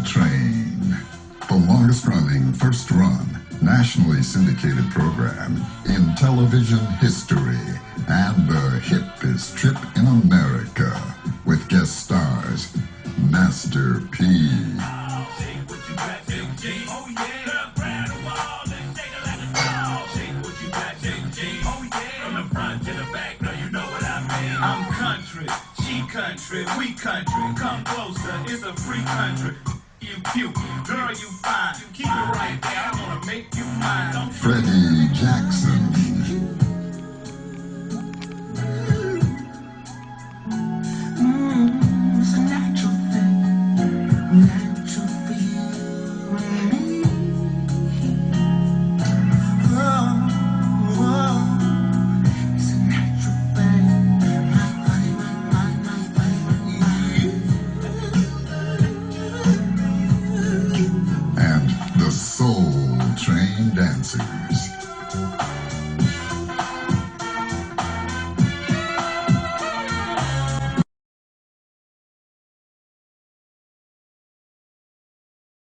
Train, the longest-running, first-run, nationally syndicated program in television history, and the hippest trip in America, with guest stars Master P, I'm country, she country, we country. Come closer, it's a free country. You cute, girl, you fine. Keep it right there, I'm gonna make you mine. Don't Freddie Jackson, it's a natural thing, natural for you and me. It's a natural thing. My body, my body. and the Soul Train Dancer.